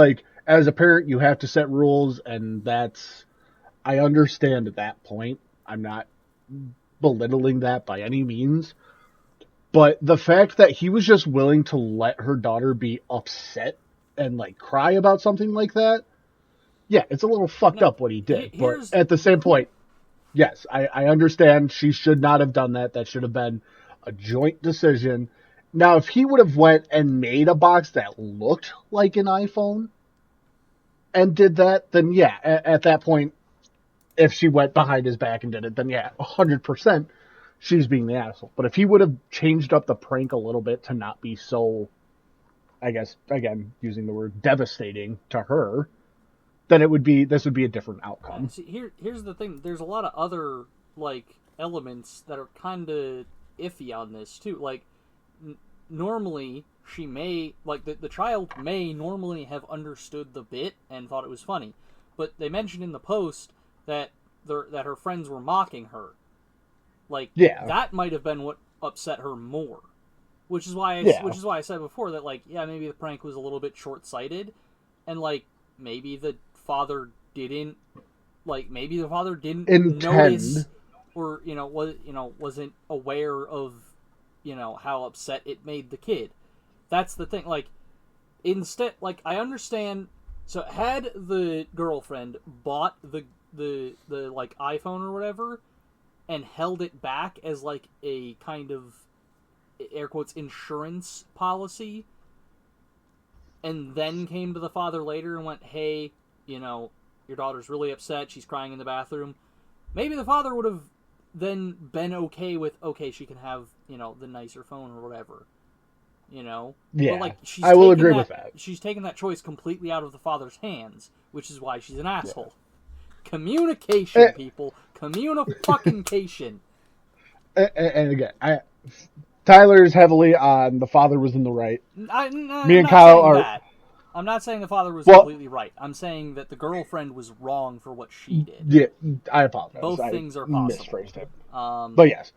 a parent, you have to set rules, and I understand at that point. I'm not belittling that by any means. But the fact that he was just willing to let her daughter be upset and, like, cry about something like that, yeah, it's a little fucked up what he did. But at the same point, yes, I understand she should not have done that. That should have been a joint decision. Now, if he would have went and made a box that looked like an iPhone and did that, then yeah, at that point, if she went behind his back and did it, then yeah, 100% she's being the asshole. But if he would have changed up the prank a little bit to not be so, I guess, again, using the word devastating to her, then this would be a different outcome. See, here's the thing. There's a lot of other, like, elements that are kind of iffy on this, too. Like, normally, she may, like, the child may normally have understood the bit and thought it was funny. But they mentioned in the post that her friends were mocking her. Like, yeah, that might have been what upset her more. Which is why I said before that, like, yeah, maybe the prank was a little bit short-sighted, and, like, maybe the father didn't intend. Notice, or wasn't aware of how upset it made the kid. That's the thing. Like, instead, like, I understand. So had the girlfriend bought the like iPhone or whatever and held it back as like a kind of, air quotes, insurance policy, and then came to the father later and went, hey, your daughter's really upset, she's crying in the bathroom, maybe the father would have then been okay with, okay, she can have, the nicer phone or whatever. Yeah, but, like, I will agree with that. She's taken that choice completely out of the father's hands, which is why she's an asshole. Yeah. Communication, people. Communication. And again, Tyler's heavily on the father was in the right. Me and Kyle are. That. I'm not saying the father was completely right. I'm saying that the girlfriend was wrong for what she did. Yeah, I apologize. Both things are possible. Misphrased it. But yes,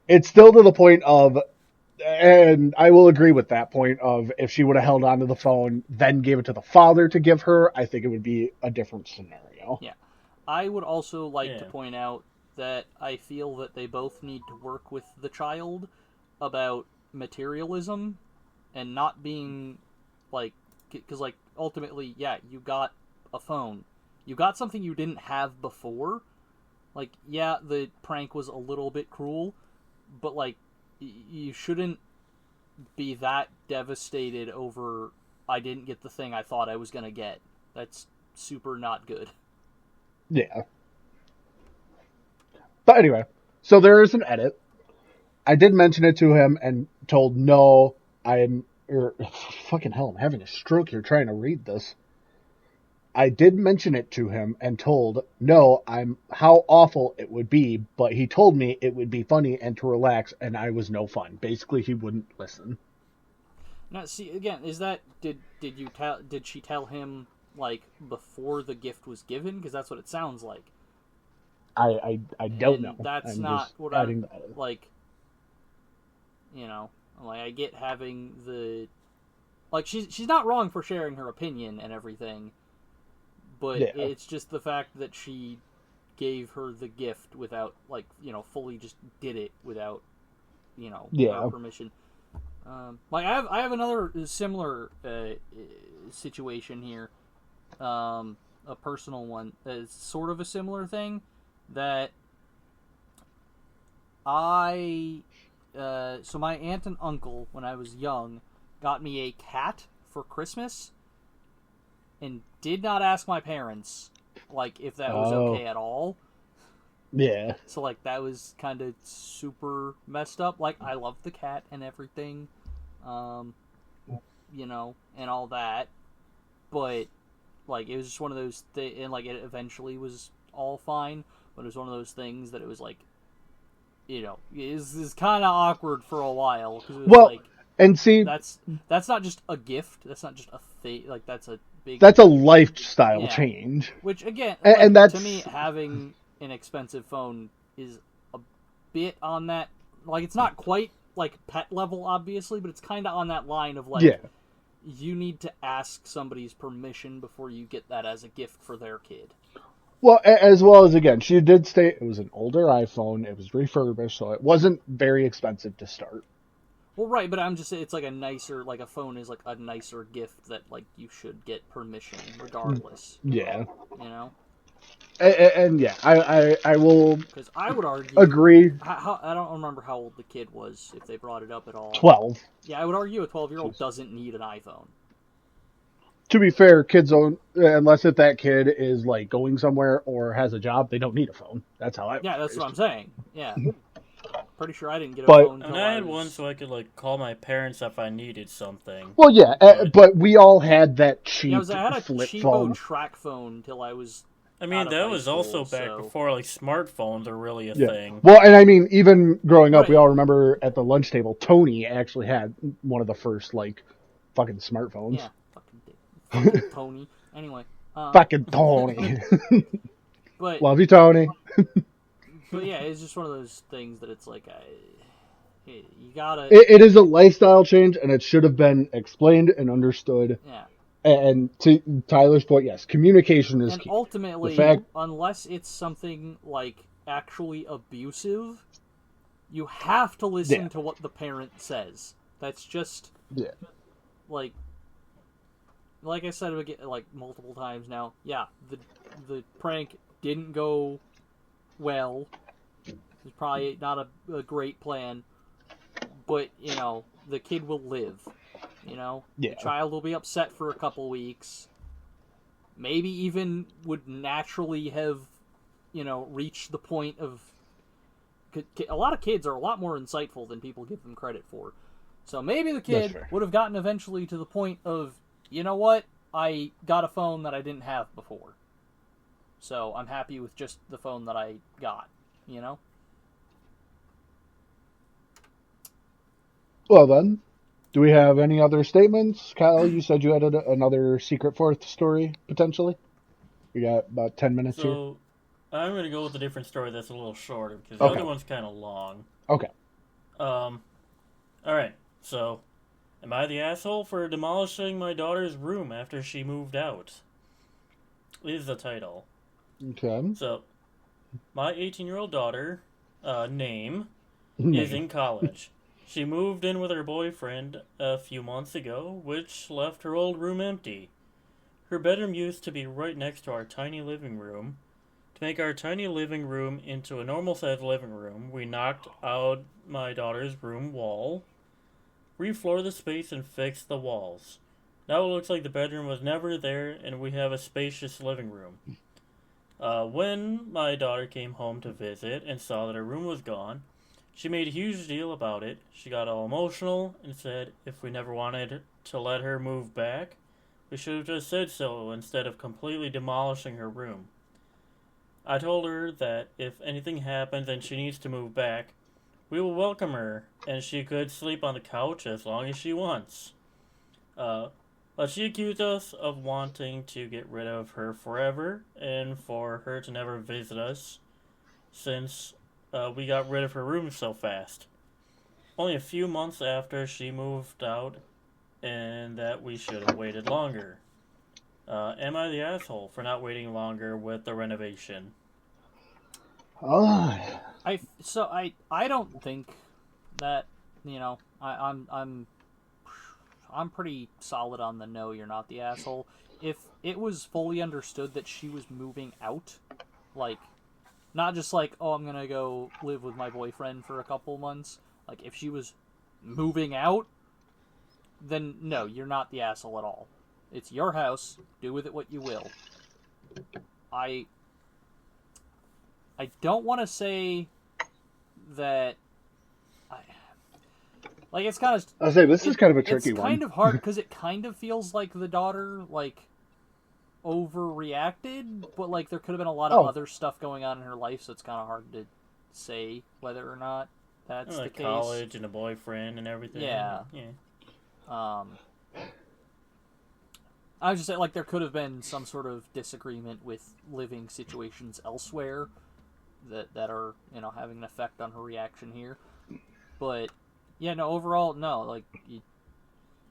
it's still to the point of, and I will agree with that point of, if she would have held onto the phone, then gave it to the father to give her, I think it would be a different scenario. Yeah. I would also like to point out that I feel that they both need to work with the child about materialism and not being, like, because, like, ultimately, yeah, you got a phone. You got something you didn't have before. Like, yeah, the prank was a little bit cruel, but, like, you shouldn't be that devastated over, I didn't get the thing I thought I was going to get. That's super not good. Yeah. But anyway, so there is an edit. I did mention it to him and told, no, I'm fucking hell, I'm having a stroke here trying to read this. I did mention it to him and told, no, I'm how awful it would be, but he told me it would be funny and to relax, and I was no fun. Basically, he wouldn't listen. Now, see again, is that did she tell him like before the gift was given? Because that's what it sounds like. I don't know. That's I'm not just what adding I that. like. You know, like I get having the like she's not wrong for sharing her opinion and everything, but Yeah. it's just the fact that she gave her the gift without like fully just did it without without permission. Like I have another similar situation here, a personal one. It's sort of a similar thing that so my aunt and uncle when I was young got me a cat for Christmas and did not ask my parents like if that was okay at all. Yeah. So like that was kind of super messed up. Like I love the cat and everything, and all that, but like it was just one of those things, and like it eventually was all fine. But it was one of those things that it was like, it was kind of awkward for a while because it was like, and see, that's not just a gift. That's not just a thing. Like that's a big. That's a lifestyle change. Which again, and that's to me having an expensive phone is a bit on that. Like it's not quite like pet level, obviously, but it's kind of on that line of like, you need to ask somebody's permission before you get that as a gift for their kid. Well, as well as, again, she did state it was an older iPhone. It was refurbished, so it wasn't very expensive to start. Well, right, but I'm just saying it's like a nicer, like a phone is like a nicer gift that like you should get permission regardless. Yeah. And yeah, I will. Because I would argue. Agree. I don't remember how old the kid was, if they brought it up at all. 12. Yeah, I would argue a 12-year-old doesn't need an iPhone. To be fair, kids don't, unless if that kid is like going somewhere or has a job, they don't need a phone. That's how I. Yeah, that's what I'm saying. Yeah. Pretty sure I didn't get a phone until I had one so I could like call my parents if I needed something. Well, yeah, but we all had that cheap flip phone. I had a cheapo track phone until I was. I mean, that was also back before like smartphones are really a thing. Well, and I mean, even growing up, we all remember at the lunch table, Tony actually had one of the first like fucking smartphones. Yeah, fucking Tony. Anyway. Fucking Tony. But love you, Tony. But yeah, it's just one of those things that it's like, you gotta. It is a lifestyle change, and it should have been explained and understood. Yeah. And to Tyler's point, yes, communication is key. And ultimately, unless it's something like actually abusive, you have to listen to what the parent says. That's just like I said like multiple times now. Yeah, the prank didn't go well. It's probably not a great plan, but the kid will live. The child will be upset for a couple weeks. Maybe even would naturally have, reached the point of. A lot of kids are a lot more insightful than people give them credit for. So maybe the kid would have gotten eventually to the point of, you know what, I got a phone that I didn't have before. So I'm happy with just the phone that I got, Well then, do we have any other statements? Kyle, you said you had another secret fourth story, potentially? We got about 10 minutes here. So, I'm going to go with a different story that's a little shorter, because the other one's kind of long. Okay. Alright, so, am I the asshole for demolishing my daughter's room after she moved out? Is the title. Okay. So, my 18-year-old daughter, name, is in college. She moved in with her boyfriend a few months ago, which left her old room empty. Her bedroom used to be right next to our tiny living room. To make our tiny living room into a normal-sized living room, we knocked out my daughter's room wall, refloored the space, and fixed the walls. Now it looks like the bedroom was never there, and we have a spacious living room. When my daughter came home to visit and saw that her room was gone, She made a huge deal about it. She got all emotional and said if we never wanted to let her move back, we should have just said so instead of completely demolishing her room. I told her that if anything happens and she needs to move back, we will welcome her, and she could sleep on the couch as long as she wants. But she accused us of wanting to get rid of her forever and for her to never visit us since we got rid of her room so fast. Only a few months after she moved out, and that we should have waited longer. Am I the asshole for not waiting longer with the renovation? Oh, I don't think that, I'm pretty solid on the no, you're not the asshole. If it was fully understood that she was moving out, like, not just like, oh, I'm gonna go live with my boyfriend for a couple months. Like, if she was moving out, then no, you're not the asshole at all. It's your house. Do with it what you will. I don't want to say that. Like, it's kind of. I'll say this is kind of a tricky one. It's kind of hard because it kind of feels like the daughter overreacted, but like there could have been a lot of other stuff going on in her life, so it's kind of hard to say whether or not that's the case. College and a boyfriend and everything. Yeah. I was just saying, like, there could have been some sort of disagreement with living situations elsewhere that are, having an effect on her reaction here. But, yeah, no, overall, no. Like,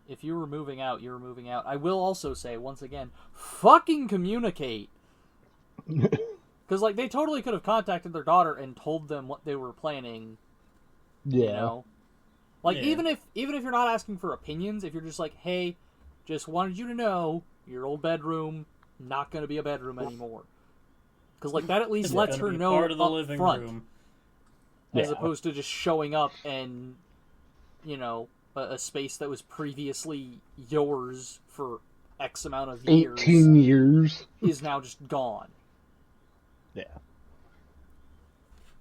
if you were moving out, you were moving out. I will also say, once again, fucking communicate. Because, like, they totally could have contacted their daughter and told them what they were planning. Yeah. Like, even if you're not asking for opinions, if you're just like, hey, just wanted you to know, your old bedroom, not going to be a bedroom anymore. Because, like, that at least lets her know part of the up living front. room. As opposed to just showing up and, a space that was previously yours for X amount of years. 18 years. Is now just gone. Yeah.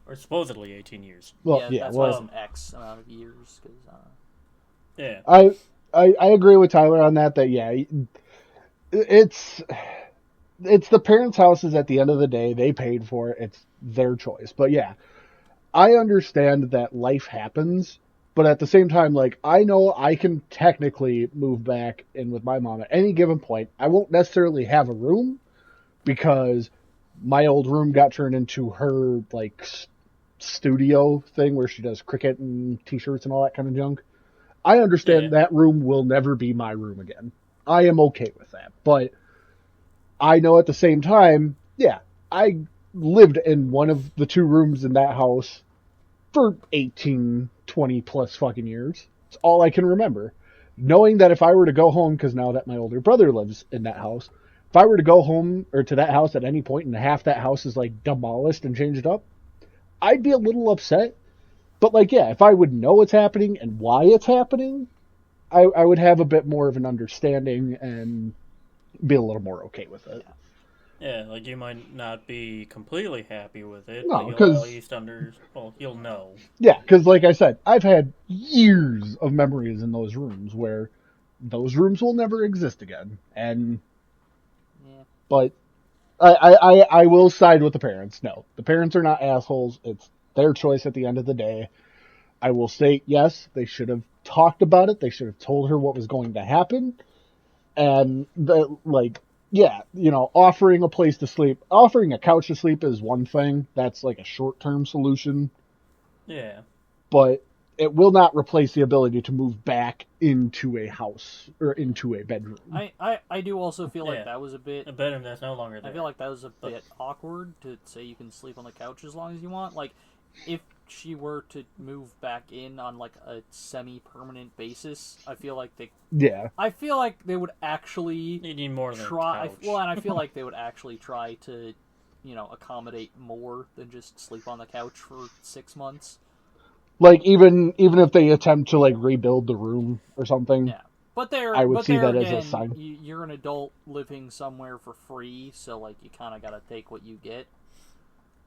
Or supposedly 18 years. Well, that's why it's an X amount of years. Yeah. I agree with Tyler on that. It's the parents' houses at the end of the day. They paid for it. It's their choice. But yeah, I understand that life happens. But at the same time, like, I know I can technically move back in with my mom at any given point. I won't necessarily have a room because my old room got turned into her, like, studio thing where she does cricket and t-shirts and all that kind of junk. I understand that room will never be my room again. I am okay with that. But I know at the same time, yeah, I lived in one of the two rooms in that house for 18, 20 plus fucking years. It's all I can remember. Knowing that if I were to go home, because now that my older brother lives in that house, if I were to go home or to that house at any point and half that house is like demolished and changed up, I'd be a little upset. But like, yeah, if I would know what's happening and why it's happening, I would have a bit more of an understanding and be a little more okay with it. Yeah, like you might not be completely happy with it, No, but you'll at least you'll know. Yeah, because like I said, I've had years of memories in those rooms where those rooms will never exist again. And but I will side with the parents. No, the parents are not assholes. It's their choice at the end of the day. I will say, yes, they should have talked about it. They should have told her what was going to happen. And offering a place to sleep, offering a couch to sleep is one thing. That's like a short-term solution. Yeah. But it will not replace the ability to move back into a house or into a bedroom. I do also feel like that was a bedroom that's no longer there. I feel like that was a bit awkward to say you can sleep on the couch as long as you want. Like, if she were to move back in on like a semi-permanent basis, I feel like they would actually you need more than try. a couch. Well, and I feel like they would actually try to, accommodate more than just sleep on the couch for 6 months. Like even if they attempt to like rebuild the room or something. Yeah, but I would see that as a sign. You're an adult living somewhere for free, so like you kind of got to take what you get.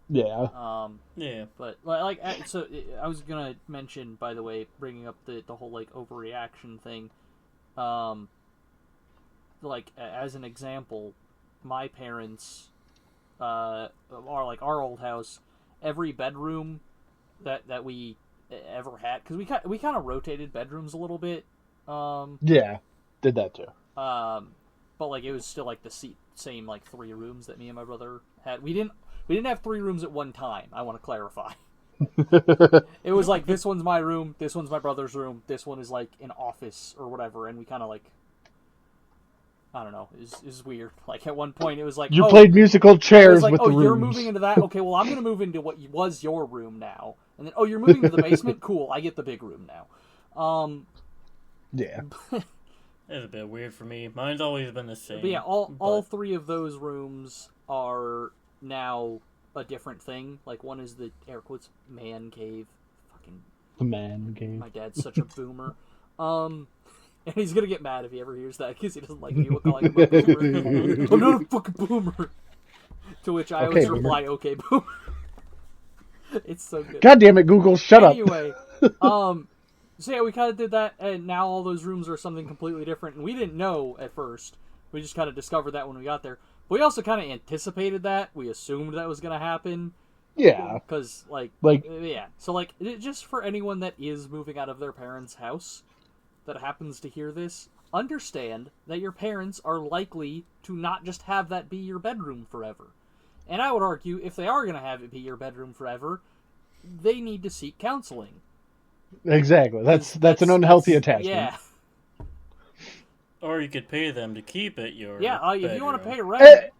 Yeah. Yeah. But like, so I was gonna mention, by the way, bringing up the whole like overreaction thing. Like as an example, my parents, are like our old house. Every bedroom that we ever had, because we kind of rotated bedrooms a little bit. Yeah. Did that too. But like it was still like the same like 3 rooms that me and my brother had. We didn't have 3 rooms at one time. I want to clarify. It was like, this one's my room, this one's my brother's room, this one is like an office or whatever, and we kind of like, I don't know, is weird. Like at one point it was like, you played musical chairs like, with the rooms. You're moving into that? Okay, well I'm going to move into what was your room now. And then, you're moving to the basement? Cool, I get the big room now. Yeah. It's a bit weird for me. Mine's always been the same. But yeah, all 3 of those rooms are now a different thing. Like one is the air quotes man cave. Fucking the man cave. My dad's such a boomer. And he's gonna get mad if he ever hears that because he doesn't like me calling him a boomer. I'm not a fucking boomer. To which I always reply, "Okay, boomer." It's so good. God damn it, Google, shut up. Anyway, so yeah, we kind of did that, and now all those rooms are something completely different, and we didn't know at first. We just kind of discovered that when we got there. But we also kind of anticipated that. We assumed that was going to happen. Yeah. Because, yeah. So, like, just for anyone that is moving out of their parents' house that happens to hear this, understand that your parents are likely to not just have that be your bedroom forever. And I would argue, if they are going to have it be your bedroom forever, they need to seek counseling. Exactly. That's an unhealthy attachment. Yeah. Or you could pay them to keep it your if bedroom. you want to pay rent,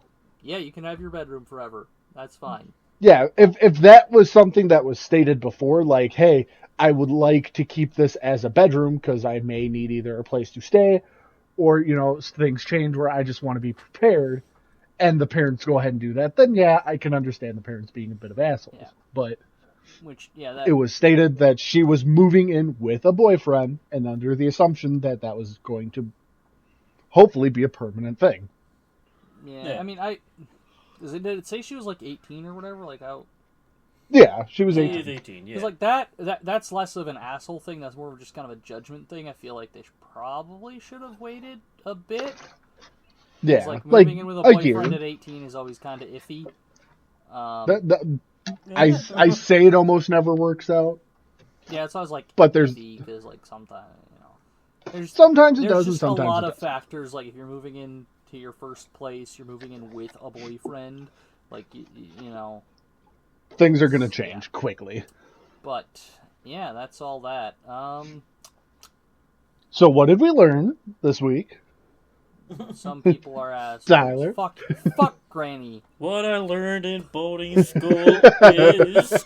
yeah, you can have your bedroom forever. That's fine. Yeah, if that was something that was stated before, like, hey, I would like to keep this as a bedroom because I may need either a place to stay or, things change where I just want to be prepared, and the parents go ahead and do that, then yeah, I can understand the parents being a bit of assholes. Yeah. But it was stated that she was moving in with a boyfriend and under the assumption that that was going to hopefully be a permanent thing. Yeah. I mean, did it say she was like 18 or whatever? Like how? Yeah, she was 18. She is 18, yeah. Because like that's less of an asshole thing. That's more of just kind of a judgment thing. I feel like they probably should have waited a bit. Yeah, like moving in with a boyfriend at 18 is always kind of iffy. I say it almost never works out. Yeah, it's always like, but there's because like sometimes sometimes it does, and just sometimes a lot it of doesn't. factors. Like if you're moving in to your first place, you're moving in with a boyfriend. Like you know, things are gonna change quickly. But yeah, that's all that. So what did we learn this week? Some people are assholes. Tyler. Fuck Granny. What I learned in boarding school is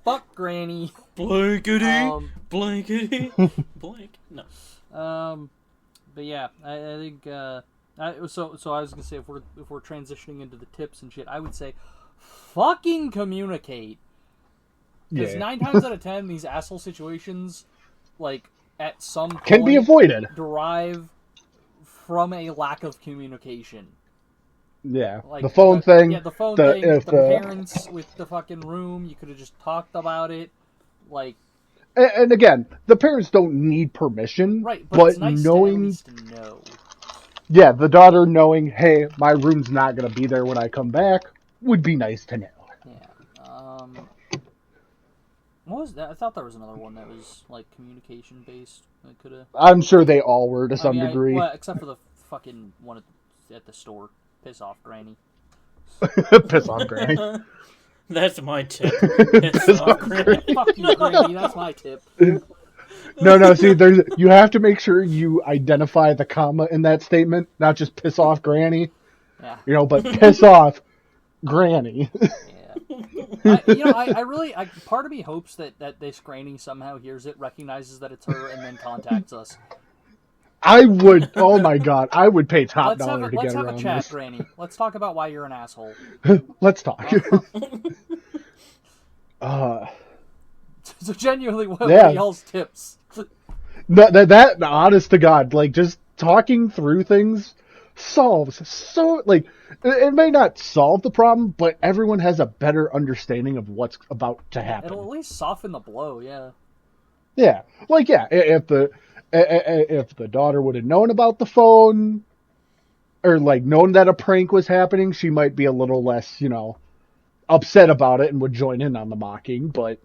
fuck Granny. Blankety, blankety, blank. No. But yeah, I think. So I was gonna say if we're transitioning into the tips and shit, I would say, fucking communicate. Because 9 times out of 10, these asshole situations, like at some point, can be avoided. Derive from a lack of communication. Yeah, like the phone thing. Yeah, the phone thing. The parents with the fucking room. You could have just talked about it. Like, and again, the parents don't need permission, right? But it's nice knowing, to know. Yeah, the daughter knowing, hey, my room's not gonna be there when I come back, would be nice to know. Yeah. What was that? I thought there was another one that was like communication based. That could have. I'm sure they all were to some degree. Well, except for the fucking one at the store. Piss off, Granny. Piss off, Granny. That's my tip. Piss off, Granny. Fuck you, Granny. That's my tip. No. See, you have to make sure you identify the comma in that statement, not just piss off, Granny. Yeah. But piss off, Granny. I really part of me hopes that this Granny somehow hears it, recognizes that it's her, and then contacts us. I would. Oh my god, I would pay top dollar to get around this. Let's have a chat, Granny. Let's talk about why you're an asshole. Let's talk. So genuinely, what are y'all's tips? That honest to God, like just talking through things solves so, like, it may not solve the problem, but everyone has a better understanding of what's about to happen. It'll at least soften the blow, yeah. Yeah, like, yeah, if the daughter would have known about the phone, or like known that a prank was happening, she might be a little less, upset about it and would join in on the mocking, but,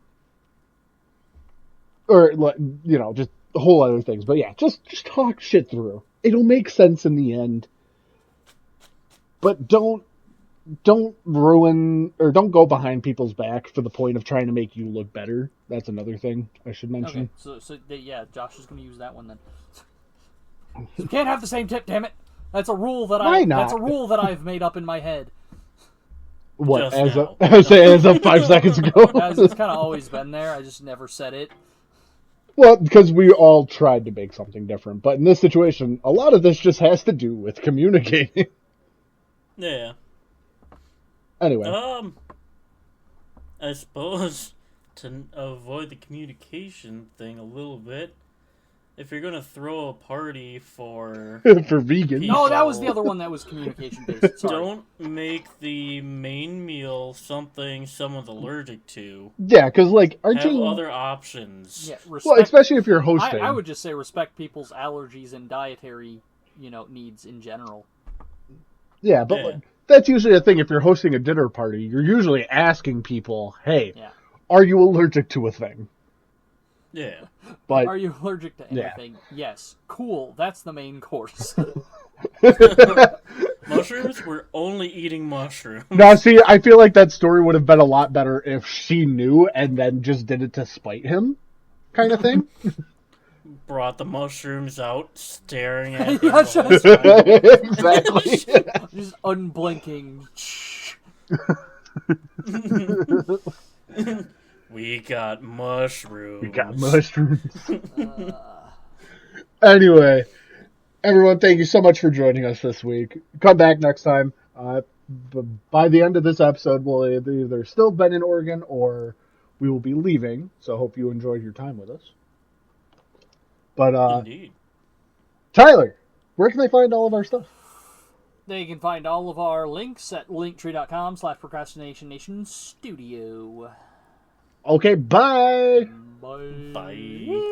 or just whole other things. But yeah, just talk shit through. It'll make sense in the end. But don't ruin, or don't go behind people's back for the point of trying to make you look better. That's another thing I should mention. Okay, so yeah, Josh is going to use that one then. You can't have the same tip, damn it. That's a rule that Why not? That's a rule that I've made up in my head. What, Just as of 5 seconds ago? It's kind of always been there. I just never said it. Well, because we all tried to make something different. But in this situation, a lot of this just has to do with communicating. Yeah. Anyway. I suppose to avoid the communication thing a little bit, if you're gonna throw a party for for vegans. No, that was the other one that was communication based. Sorry. Don't make the main meal something someone's allergic to. Yeah, because aren't Have you other options? Yeah, well, especially if you're hosting. I would just say respect people's allergies and dietary, needs in general. Yeah, but that's usually a thing. If you're hosting a dinner party, you're usually asking people, "Hey, are you allergic to a thing?" Yeah. But are you allergic to anything? Yeah. Yes. Cool. That's the main course. Mushrooms? We're only eating mushrooms. Now, see, I feel like that story would have been a lot better if she knew and then just did it to spite him, kind of thing. Brought the mushrooms out, staring at them. Exactly. Just unblinking. We got mushrooms. Anyway, everyone, thank you so much for joining us this week. Come back next time. By the end of this episode, we'll either still been in Oregon or we will be leaving. So hope you enjoyed your time with us. But Indeed. Tyler, where can they find all of our stuff? They can find all of our links at linktree.com/procrastinationnation studio. Okay, bye. Bye. Bye.